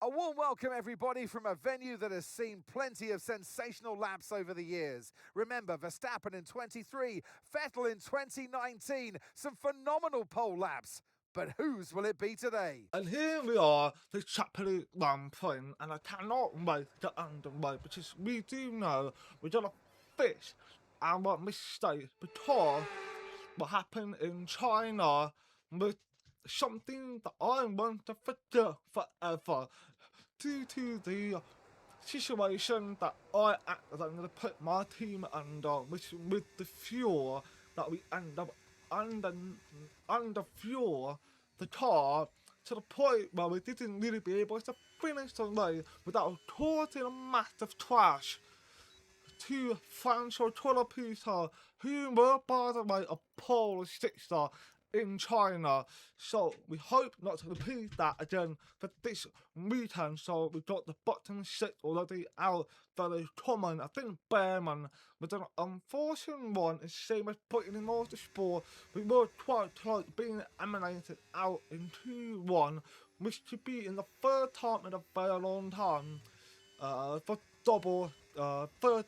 A warm welcome, everybody, from a venue that has seen plenty of sensational laps over the years. Remember, Verstappen in 23, Vettel in 2019, some phenomenal pole laps. But whose will it be today? And here we are, the Japanese Grand Prix, and I cannot wait to underway because we do know we're gonna fix our mistakes because what happened in China was something that I want to forget forever due to the situation that I accidentally put my team under, which with the fuel that we end up under fuel the car to the point where we didn't really be able to finish the race without causing a massive crash to Franco Colapisa, who were, by the way, a pole sister in China. So we hope not to repeat that again for this weekend. So we got the bottom six already out, very common. I think Behrman was an unfortunate one, the same as putting in motorsport. We were quite close being eliminated out in 2-1, which could be in the third time in a very long time. For double third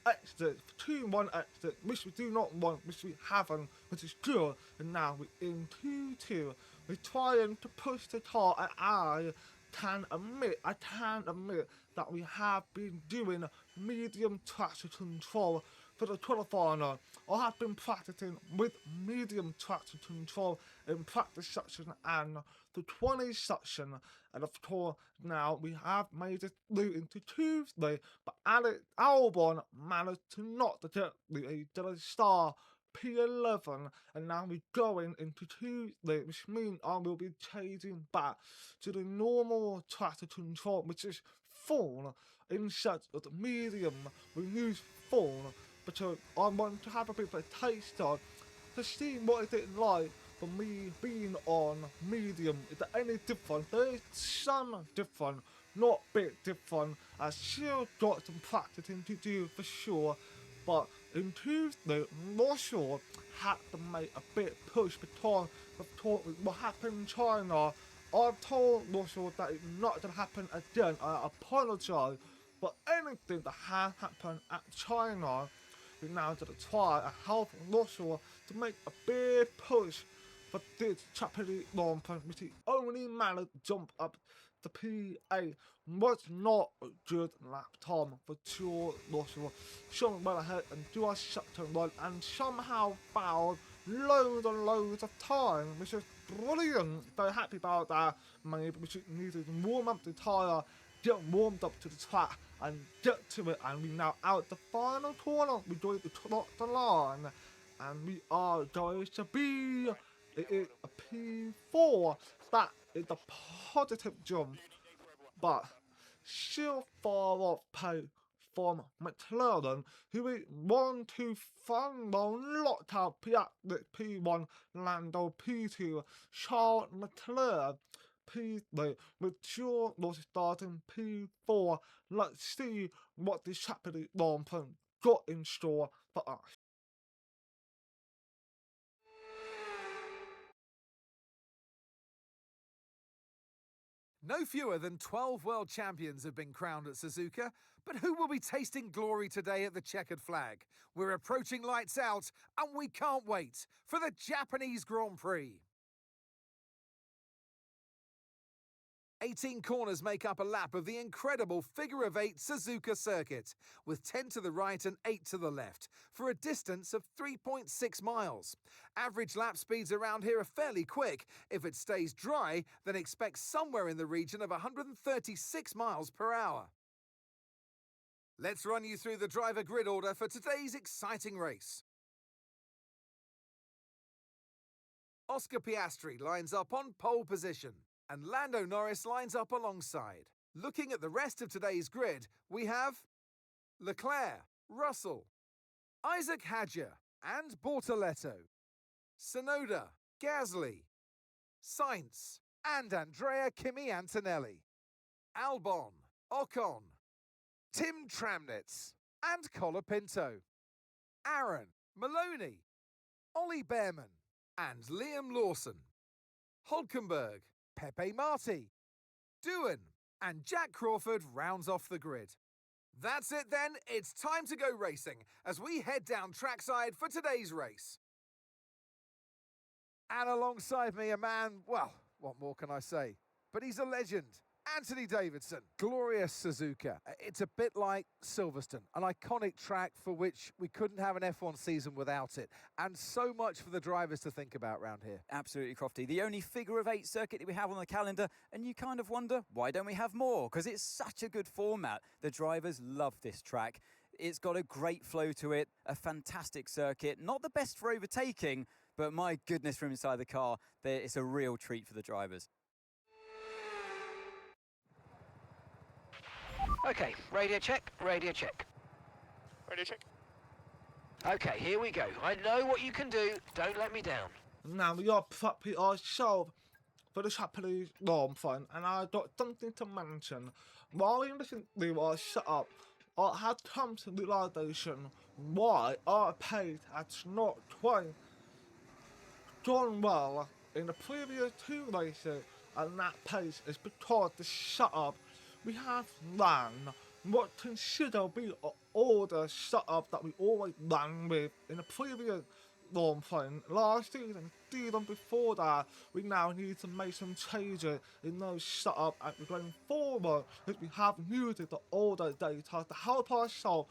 exit, 2-1 exit, which we do not want, which we haven't, which is good. And now we're in 2-2. We're trying to push the car, and I can admit that we have been doing medium traction control for the qualifier. I have been practicing with medium traction control in practice section and the 20 section, and of course now we have made it through into Tuesday, but Alex Albon managed to not get the star P11, and now we're going into Tuesday, which means I will be changing back to the normal traction control, which is full instead of the medium. We use full because I want to have a bit of a taste of to see what is it like for me being on medium. Is there any difference? There is some difference, not big different. I still got some practicing to do for sure, but in Tuesday, Marshall had to make a bit push because of what happened in China. I've told Marshall that it's not going to happen again. I apologise, but anything that has happened at China, we're now going to try and help Marshall to make a big push for this Japanese Grand Prix, which he only managed to jump up to P8. Was not a good lap time for sure. Marshall showing well ahead and do a shutdown run and somehow fouled loads and loads of time, which is brilliant. Very happy about that. Maybe we should need to warm up the tyre, get warmed up to the track and get to it, and we now out the final corner. We're going to cross the line and we are going to be a P4. That is a positive jump, but still far off pace from McLaren, who is 1-2 Fernando locked out Piatnik P1, Lando P2, Charles Leclerc P3, with George was starting P4. Let's see what this Japanese Grand Prix got in store for us. No fewer than 12 world champions have been crowned at Suzuka, but who will be tasting glory today at the checkered flag? We're approaching lights out, and we can't wait for the Japanese Grand Prix. 18 corners make up a lap of the incredible figure-of-8 Suzuka circuit, with 10 to the right and 8 to the left, for a distance of 3.6 miles. Average lap speeds around here are fairly quick. If it stays dry, then expect somewhere in the region of 136 miles per hour. Let's run you through the driver grid order for today's exciting race. Oscar Piastri lines up on pole position, and Lando Norris lines up alongside. Looking at the rest of today's grid, we have Leclerc, Russell, Isaac Hadjar and Bortoletto, Tsunoda, Gasly, Sainz and Andrea Kimi Antonelli, Albon, Ocon, Tim Tramnitz and Colapinto, Aaron, Maloney, Ollie Behrman and Liam Lawson, Hulkenberg, Pepe Marti, Doohan and Jack Crawford rounds off the grid. That's it then, it's time to go racing as we head down trackside for today's race. And alongside me a man, well, what more can I say? But he's a legend. Anthony Davidson, glorious Suzuka. It's a bit like Silverstone, an iconic track for which we couldn't have an F1 season without it. And so much for the drivers to think about round here. Absolutely, Crofty. The only figure of 8 circuit that we have on the calendar, and you kind of wonder, why don't we have more? Because it's such a good format. The drivers love this track. It's got a great flow to it, a fantastic circuit. Not the best for overtaking, but my goodness, from inside the car, it's a real treat for the drivers. Okay, radio check, radio check. Radio check. Okay, here we go. I know what you can do. Don't let me down. Now we are prepping ourselves for the Japanese Grand Prix, and I've got something to mention. While we listen to our setup, I had come to the realization why our pace has not quite done well in the previous 2 races, and that pace is because the setup we have ran what consider be an older setup that we always ran with in the previous Grand Prix. Last season, season before that, we now need to make some changes in those setup and we're going forward because we have used the older data to help ourselves,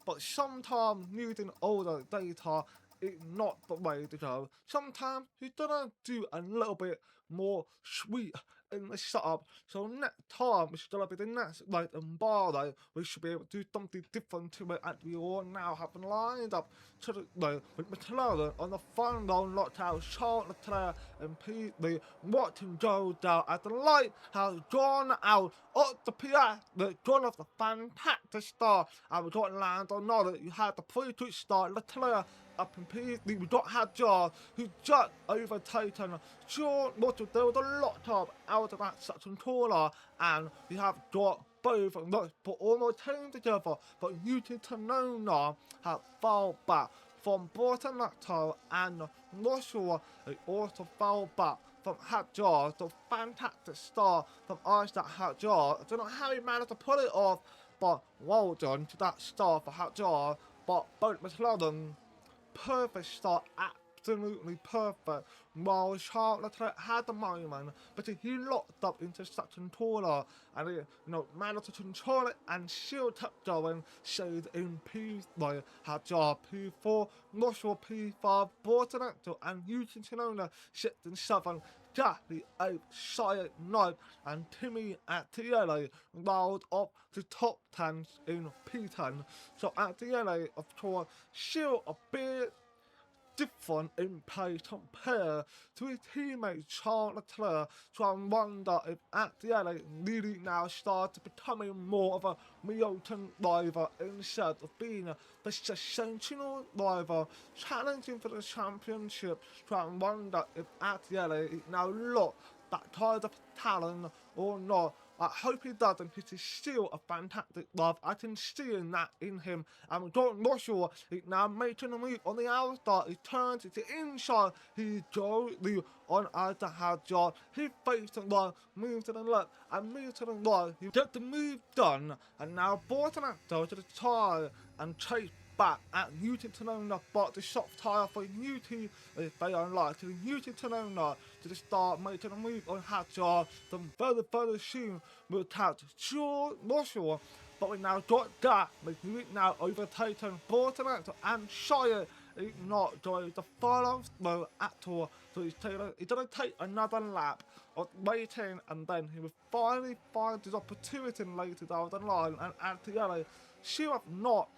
but sometimes using older data is not the way to go. Sometimes you gotta do a little bit more sweet in the setup, so next time it's gonna be the next like Embargo, we should be able to do something different to it, and we all now have lined up to the with McLaren on the front row, locked out Charles Leclerc and P3 watching go down as the light has gone out up the PS, the gone off the fantastic start, and we got Lando Norris. You had the pre-twitch start, Leclerc up in P3, we got Hadjar who just overtaken Sean Russell. There was a lot of out of that section taller, and we have got both of those but almost came together, but Yuki Tsunoda have fell back from Bortolotto, and Russell also fell back from Hadjar. So fantastic start from Isaac Hadjar. I don't know how he managed to pull it off, but well done to that start for Hadjar. But both McLaren, perfect start, absolutely perfect. While Charles Leclerc had the moment, but he locked up into section taller and he managed to control it and still kept going. Shade in P3, Hadjar P4, Russell P5, Bortolotto and Yuki Tsunoda 6 and 7. Jackie 8, Shia 9, and Timmy at Tiele rolled up to top 10 in P10. So at Tiele, of course, still a bit different in pace compared to his teammate Charles Leclerc, so I wonder if Tiele really now started becoming more of a militant driver instead of being the sensational driver challenging for the championship. So I wonder if Tiele now look that kind of talent or not. I hope he doesn't, because he's still a fantastic driver. I can see that in him. And Jordan Russell is now making a move on the outside. He turns it to inside. He goes on Isaac Hadjar. He fakes the right, moves to the left, and moves to the right. He gets the move done, and now Bortolotto to the tire and chase back at Yuki Tsunoda, but the soft tyre for Yuki is very unlikely. Yuki Tsunoda to the start making a move on Hadjar. Then very soon we'll catch George Russell, but we now got that, making it now overtaken Bortolotto and Shire is not going to follow through at all. So he's going to take another lap of waiting, and then he will finally find his opportunity later down the line, and Antielli should have not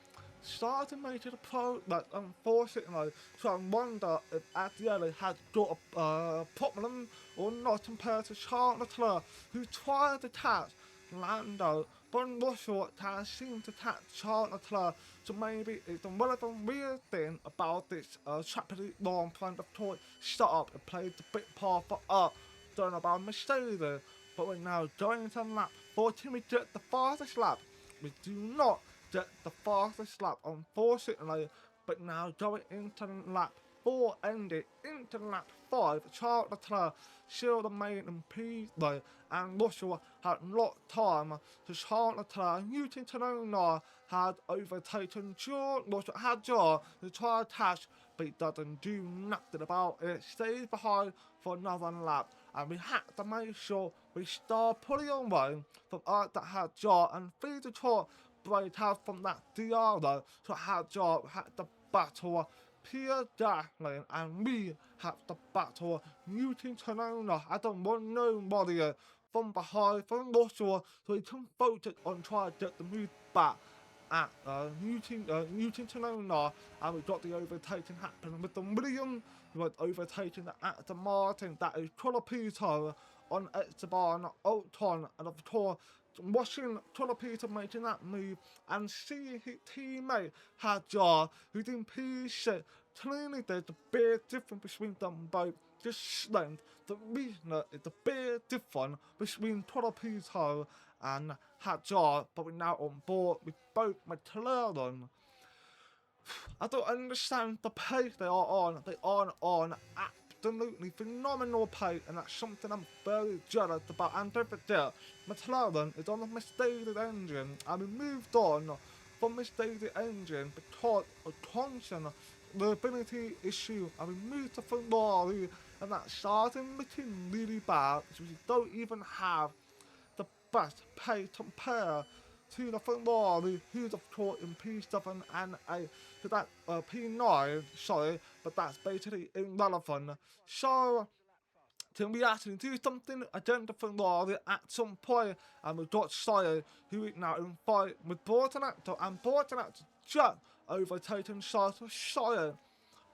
started making a progress, unfortunately. So I wonder if Adiele has got a problem or not compared to Charles Leclerc, who tried to catch Lando, but Russell has seemed to catch Charles Leclerc. So maybe it's one of the weird thing about this Japanese Grand Prix of toy setup. It played the big part for us. Don't know about Mercedes, but we're now going to lap 14. We get the fastest lap. We do not get the fastest lap, unfortunately, but now going into lap before ended into lap 5. Charles Leclerc still the main in P3, and Russell had not time to Charles Leclerc. Newton Tanola had overtaken George Russell, had George to try to attach, but he doesn't do nothing about it. Stays behind for another lap, and we had to make sure we start pulling away from that had George and feed the top break out from that Diallo. So had George had the battle Pierre Gasly, and we have to battle Newton Tanola. I don't want nobody from behind, from Russell, so he can focus on trying to get the move back at Newton Tanola, and we got the overtaking happening with the Williams. We were overtaking the Aston Martin, that is Colapito on Esteban Ocon, and of course watching Colapito making that move and seeing his teammate Hadjar, who's in P6, clearly there's a big difference between them both. Just length, the reason is the big difference between Colapito and Hadjar, but we're now on board with both McLaren. I don't understand the pace they are on. They are on absolutely phenomenal pace, and that's something I'm very jealous about. And don't forget, McLaren is on a Mercedes engine, and we moved on from Mercedes engine because of constant reliability issue, and we moved to Ferrari, and that's starting looking really bad, because we don't even have the best pace compared to the Ferrari, who's of course in P7 and A, so that P9, sorry, but that's basically irrelevant. So, can we actually do something against the Ferrari at some point? And we've got Sire, who is now in fight with Bortonacto, and Bortonacto just overtaken Sire.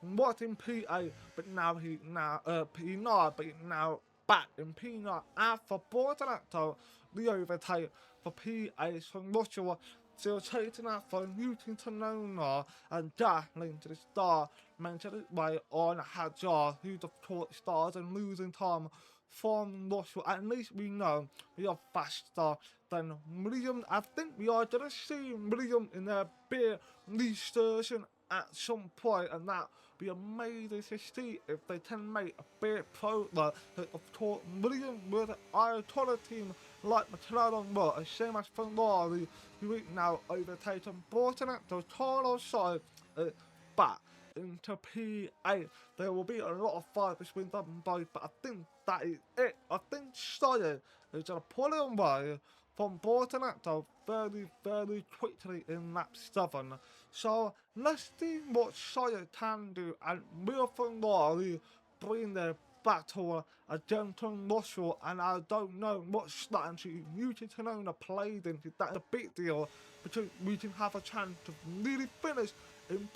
Was in P8, but now he's now P9, but he's now back in P9 after Bortonacto the overtake for P8 from Russia, still chasing after Newton Tanola and Gasly to the start, making his way on Hadjar, who's of course stars and losing time from Russia. At least we know we are faster than Williams. I think we are going to see Williams in their big resurgence at some point, and that be amazing to see if they can make a big progress. Of course, Williams with an Ayatollah team like McLaren were, and same as Ferrari, who is now overtaken Bortonacto, Carlos Sainz back into P8. There will be a lot of fight between them both, but I think that is it. I think Sainz is going to pull away from Bortonacto very, very quickly in lap 7. So let's see what Sainz can do, and will Ferrari bring their battle against Russell. And I don't know what strategy Newton Tanola played into. That's a big deal, because we can have a chance to really finish in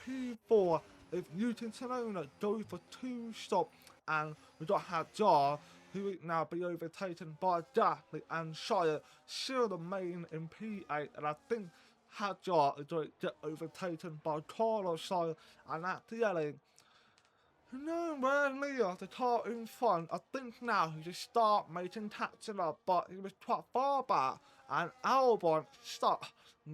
P4 if Newton Tanola goes for 2 stops, and we got Hadjar, who will now be overtaken by Gasly and Shire, still the main in P8, and I think Hadjar is going to get overtaken by Carlos Sainz, and that's yelling nowhere near the car in front. I think now he just start making catching up, but he was quite far back, and Albon stuck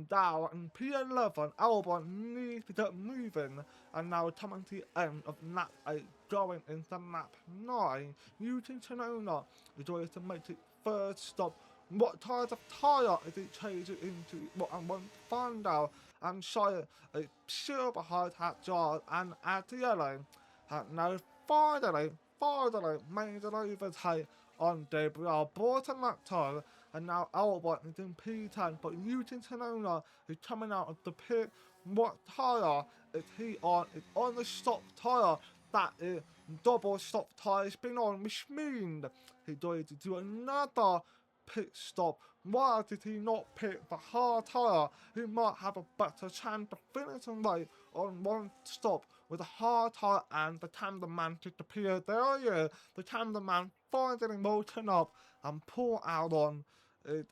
down in P11. Albon needs to get moving, and now coming to the end of lap 8, going into lap 9. Newton Tanola is going to make it 3rd stop. What type of tyre is it changing into? What I want to find out. And Shire is still behind Hadjar and Adriele. Now finally made an overtake on Gabriel Bortonacto, and now Albon is in P10, but Newton Tanola is coming out of the pit. What tyre is he on? It's on the stop tyre. That is double stop tyre. It's been on, which means he's going to do another pit stop. Why did he not pick the hard tyre? He might have a better chance to finish away on 1 stop with a hard tyre, and the cameraman just appeared there. Yeah, the cameraman finally motoring up and pull out on it,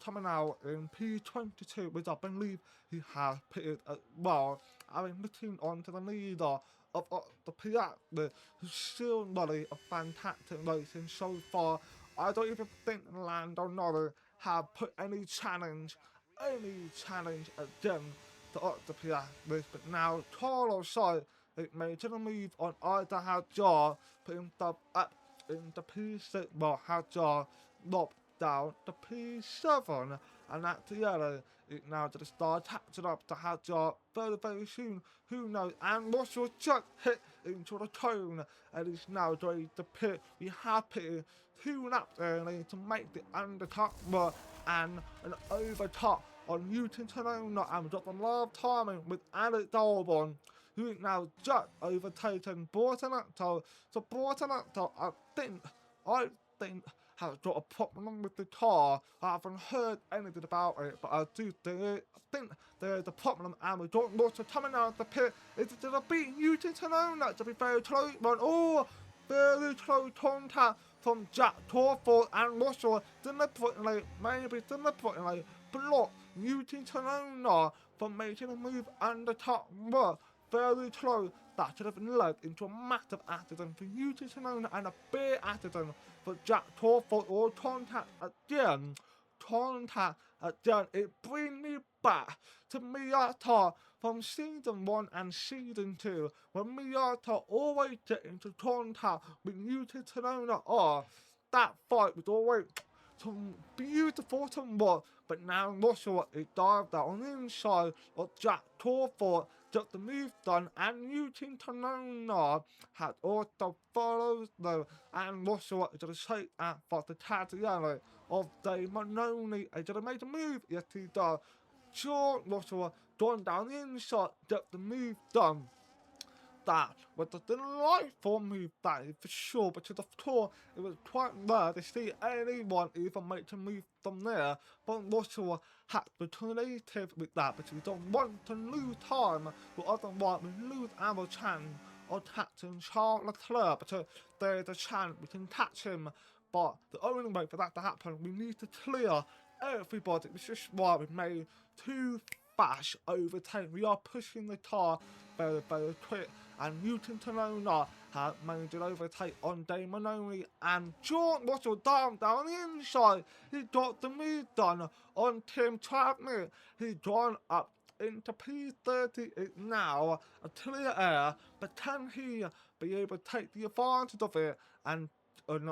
coming out in P22, which I believe he has pitted as well. I mean, looking on to the leader of the Piat, who's still running a fantastic racing so far. I don't even think Lando Norris have put any challenge again to Octopiatis, but now Carlos Sainz it made a move on either Hadjar, putting himself up into P6, while Hadjar knocked down the P7, and at the yellow, it now to the start, catching up to Hadjar very, very soon. Who knows? And Russell just hit into the cone, and he's now ready to pit. We have pitted 2 laps early to make the undercut and an overcut on Newton Tanona, and we got the last timing with Alex Albon, who is now just overtaken Bortonacto. So Bortonacto, I think has got a problem with the car. I haven't heard anything about it, but I think there's a problem, and we don't know what's coming out of the pit. Is it going to be Newton Tanona to be very close one? Oh, very close contact from Jack Torford and Russell deliberately block Newton Tanona from making a move under top. Very close. That should have led into a massive accident for Newton Tanona and a big accident for Jack Torford. Or contact again. It brings me back to Miata from season 1 and season 2, when Miata always get into contact with Newton Tanona. Oh, that fight was always some beautiful to watch, but now Russell is dived out on the inside of Jack Torford. Just the move done, and Newton Tanona has also followed though, and Russell is going to take that for the Tatiana of Dave Manoni. He's going to make a move, yes he does. Sure, Russell going down the inside, just the move done. That was a delightful move, that is for sure, because of course it was quite rare to see anyone even make a move from there, but Russell had to be creative with that, because we don't want to lose time, but otherwise we lose our chance of catching Charles Leclerc, because there's a chance we can catch him, but the only way for that to happen, we need to clear everybody, which is why we made 2 fast overtake. We are pushing the car very, very quick, and Newton Tanona has managed to overtake on Damon only, and Jordan Russell down the inside. He got the move done on Tim Chapman. He's gone up into P30. It's now a clear air, but can he be able to take the advantage of it and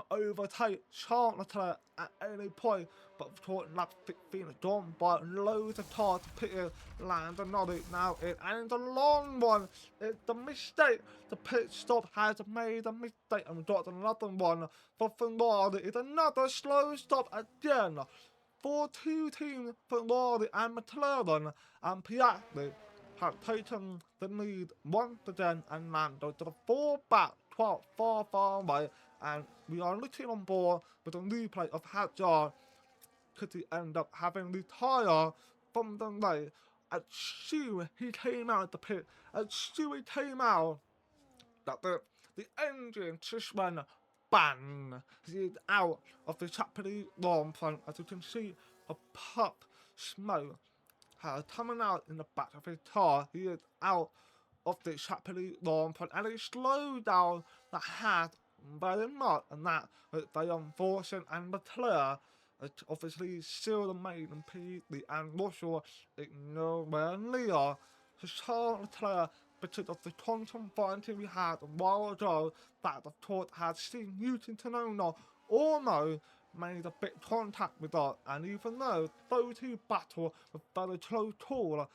overtake Charles Leclerc at any point? But for lap 15 is gone by loads of cars to pit in, land another now in, and it's a long one. It's the mistake. The pit stop has made a mistake, and we got another one for Ferrari. It's another slow stop again for 2 teams, Ferrari and McLaren, and Piastri have taken the lead once again, and Lando to the 4 back, far away, and we are looking on board with a replay of Hadjar. Could he end up having the tyre from the race? As soon he came out of the pit, as soon he came out, that the engine just went bang. He is out of the Japanese Grand Prix. As you can see, a puff smoke has coming out in the back of his car. He is out of the Japanese Grand Prix, and he slowed down the hat very much, and that was very unfortunate. And Leclerc obviously still the maiden P3, and Russell is nowhere near. So Charles Leclerc, because of the constant fighting we had a while ago, that of course had seen Newton Tanona almost made a bit contact with us, and even though those 2 battles were very close call,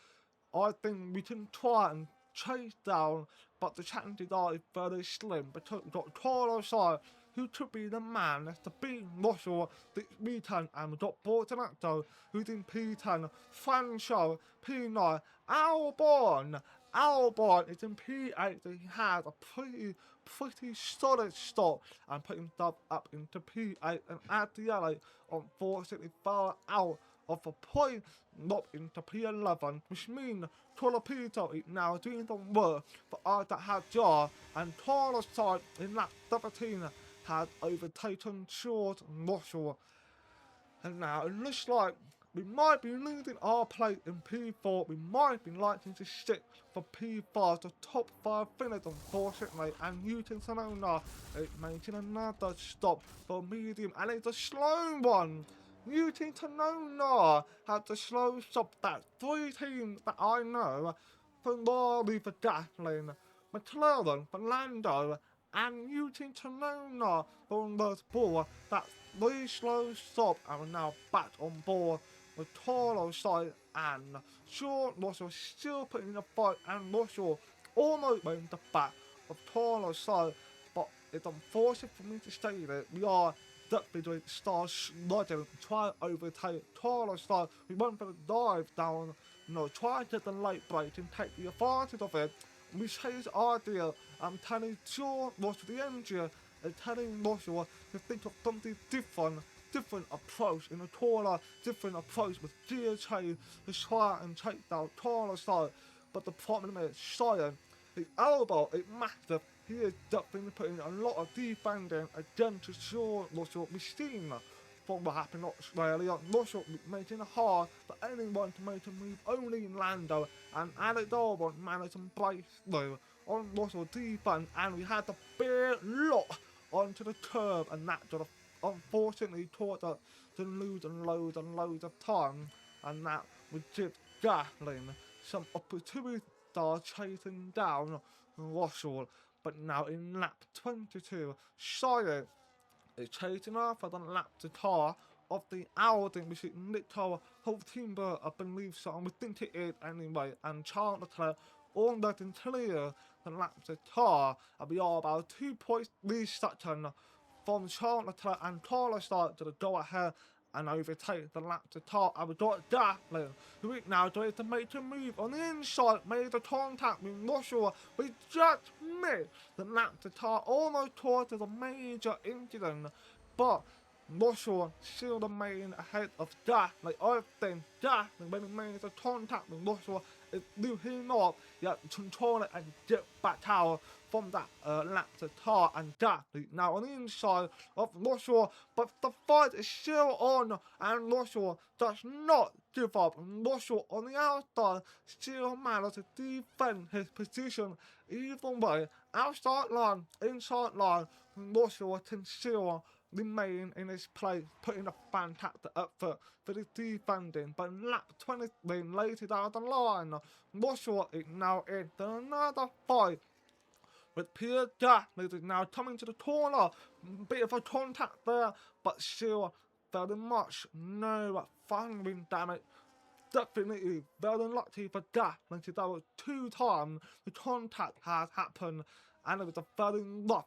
I think we can try and chase down, but the chances are very slim, because we've got Carlos Sainz, who could be the man that's to beat Russell this weekend, and we've got Bortonacto, who's in P10, Francho, P9, Albon is in P8, so he has a pretty solid start, and put himself up into P8, and at the LA, unfortunately fell out of a point, not into P11, which means Colapito is now doing the work for either Hadjar, and Carlos Sainz in lap 17 has overtaken George Russell. And now it looks like we might be losing our place in P4. We might be likely to stick for P5, the top 5 finish, unfortunately. And Newton Tanona is making another stop for medium, and it's a slow one. Newton Tanona had the slow stop. That 3 teams that I know, Ferrari for gasoline, McLaren, Fernando, and Newton Tanona from the ball. That really slow stop and we're now back on board with Toro side and Shaw Russell still putting in the fight and Russell almost went the back of Toro side, but it's unfortunate for me to say that we are definitely doing star sliding, try to overtake Toro side. We went for the dive down, try to get the late break and take the advantage of it. We changed our deal. I'm telling Shaw Russell the engine and telling Russell to think of something different approach in a taller, different approach with gear change to try and take down taller side. But the problem is, Sion, the elbow, it matters. He is definitely putting a lot of defending against Shaw Russell. We've seen from what happened in Australia. Russell making it hard for anyone to make a move, only in Lando, and Alex Albon managed to break through on Russell defense, and we had to bear lot onto the curb, and that just unfortunately taught us to lose and loads of time, and that was just Gatling some opportunity chasing down Russell. But now in lap 22, Science is chasing after the lap to car of the Audi, which is Nico Hulkenberg, I believe so, and we think it is anyway, and Charles Leclerc all that in clear the lap to car, and we are about 2 points resection from Charles Leclerc, and Carlos start to go ahead and overtake the lap to tar, and we got Gatling, who is now trying to make a move on the inside, made the contact with Russell, we just missed the lap to tar, almost caused a major incident, but Russell still remained ahead of Gatling. I think Gatling, when he made the contact with Russell, it blew him off, yet control it and get back out from that lap to tar, and Gatling now on the inside of Russell, but the fight is still on, and Russell does not give up. Russell on the outside still managed to defend his position even way, outside line, inside line, Russell can still remain in his place, putting a fantastic effort for the defending. But lap 23 later down the line, Russell is now in another fight with Pierre Gasly is now coming to the corner. Bit of a contact there, but still very much no firing damage. Definitely very unlucky for Gasly, that was 2 times the contact has happened, and it was a very rough,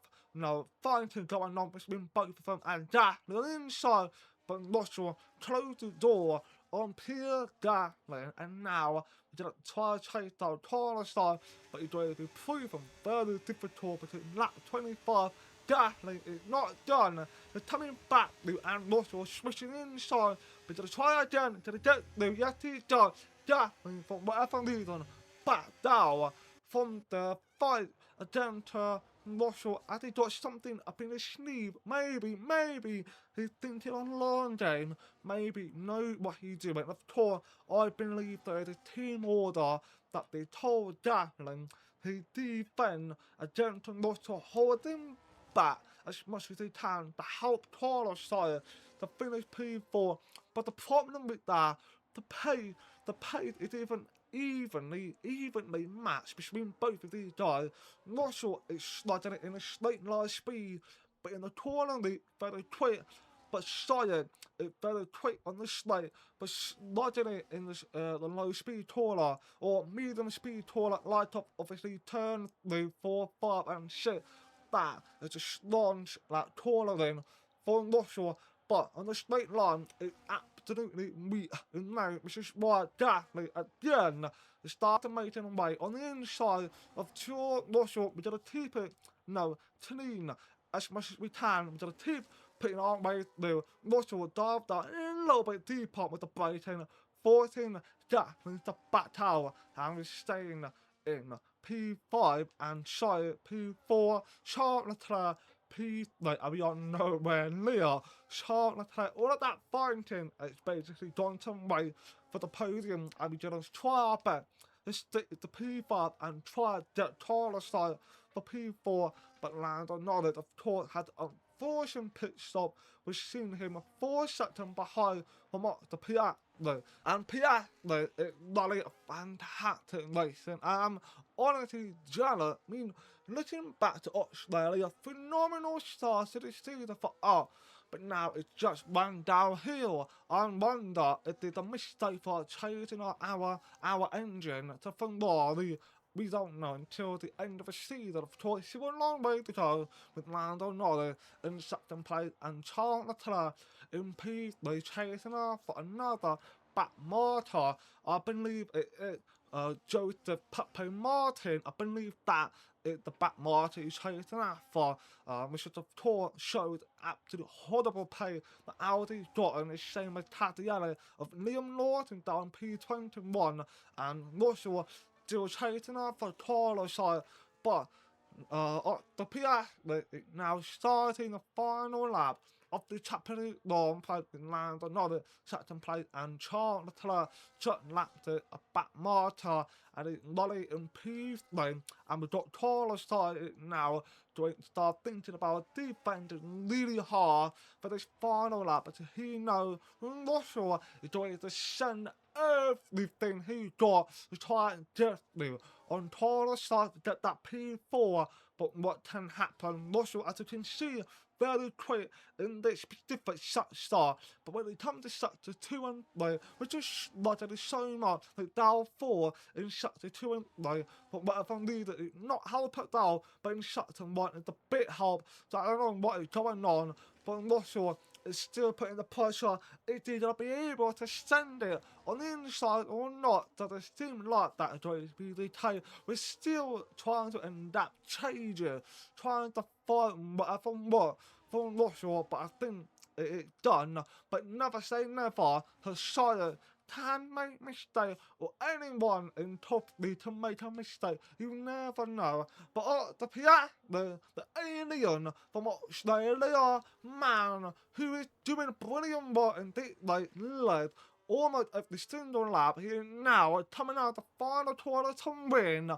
fighting going on between both of them, and Gasly on the inside, but Russell closed the door on Pierre Gasly, and now we're going to try to chase down Carlos side, but he's going to be proven very difficult between lap 25. Gasly is not done. They're coming back to, and Russell switching inside. We're going to try again to get through. Yes, he's done. Gasly, for whatever reason, back down from the fight again to Russell as he got something up in his sleeve. Maybe he's thinking on long game. Maybe know what he's doing. Of course, I believe there is a team order that they told Gasly he defend against Russell, hold him back as much as they can to help Carlos side to finish P4. But the problem with that, the pace is even evenly matched between both of these guys. Russell is sliding it in a straight line speed, but in the corner very quick. But Science is very quick on the straight, but sliding it in the low speed taller or medium speed taller, light up obviously turn 3, 4, 5 and 6. That is a launch like taller for Russell, but on the straight line it's absolutely weak in now, which is why Gasly again started making way on the inside of Russell. We're gonna keep it clean as much as we can. We're gonna keep putting our way through. Russell will dive down a little bit deeper with the braking, forcing Gasly to back out, and we're staying in P5 and Science P4, Charles Leclerc we are nowhere near Charles Leclerc. All of that fighting is basically gone some way for the podium, and we're going to try our best to stick to P5 and try to get Carlos side for P4, but Lando Norris, of course, had an unfortunate pit stop, which seen him 4 seconds behind from the Piastri. And Piastri is really a fantastic racing. I'm honestly jealous. I mean, looking back to Australia, phenomenal start to the season for us. But now it's just run downhill. I wonder if there's a mistake for changing our engine to Ferrari. We don't know until the end of the season. Of course, it's a long way to go with Lando Norris in second place and Charles Leclerc in P3 chasing after another back motor. I believe it is Joseph Pepe Martin. I believe that is the back motor he's chasing after. Which of course showed absolute horrible play that Audi got in the same as Tatiana of Liam Lawson down P21 and Russell still chasing after Carlos side, but the Piastri is now starting the final lap of the Japanese Grand Prix in Lando Norris second place and Charles Leclerc second lap to a back motor and it's Lolly in P3 and we've got Carlos started now to start thinking about defending really hard for this final lap but he knows Russell is going to send everything he got to try and get me on Carlos side to get that P4 but what can happen Russell as you can see very quick in this specific start, but when it comes to sector 2 and 3, which is like it is so much like down 4 in sector 2 and 3, but whatever needed is not help it down, but in sector 1 it's a bit help, so I don't know what is going on, but Russell is still putting the pressure, is he going to be able to send it on the inside or not? Does it seem like that is going to be the case? We're still trying to adapt changes, trying to find whatever what from Russell, but I think it's done. But never say never, Hashaya can make mistakes, or anyone in top league can make a mistake. You never know. But the Piastri, the alien from Australia, man, who is doing brilliant work in this led almost every single lap. He is now coming out the final quarter to win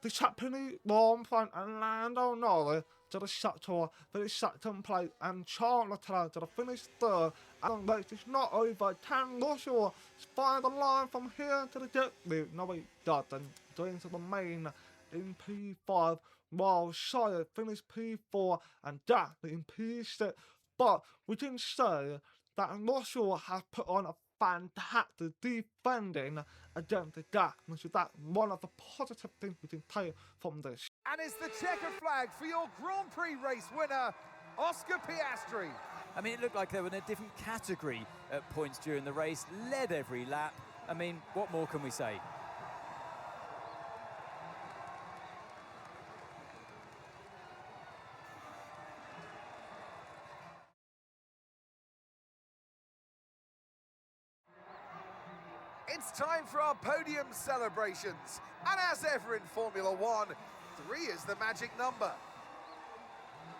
the Japanese Grand Prix and Lando Norris to the sector for the second place and Charles Leclerc to the finish third. And the race is not over. Can Russell find the line from here to the jet lead? No, he doesn't. Going to the main in P5 while Shire finished P4 and Jack in P6. But we can say that Russell has put on a fantastic defending against the gap, and so that's one of the positive things we can take from this. And it's the checker flag for your Grand Prix race winner, Oscar Piastri. I mean, it looked like they were in a different category at points during the race, led every lap. I mean, what more can we say? It's time for our podium celebrations. And as ever in Formula One, 3 is the magic number.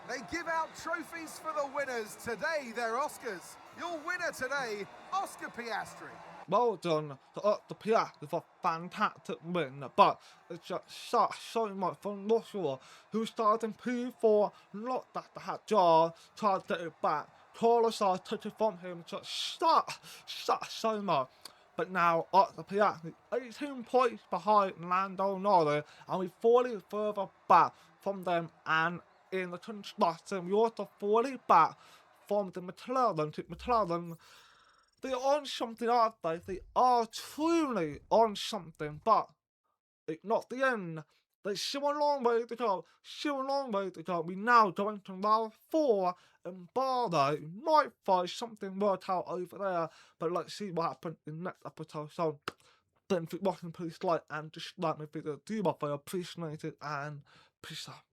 They give out trophies for the winners. Today, they're Oscars. Your winner today, Oscar Piastri. Well done to the Piastri for a fantastic win, but it's just so much from Russell, who started in P4, looked at the hat jar, tried to get it back. Carlos took it from him, just so much. But now, the Piastri 18 points behind Lando Norris, and we're 40 further back from them. And in the constructor, we also 40 back from the McLaren. They're on something, aren't they? They are truly on something, but it's not the end. There's still a long way to go. We're now going to round 4 in Bahrain. You might find something worked out over there, but let's see what happens in the next episode. So, thanks for watching, please like and dislike my video. Do my favor, appreciate it, and peace out.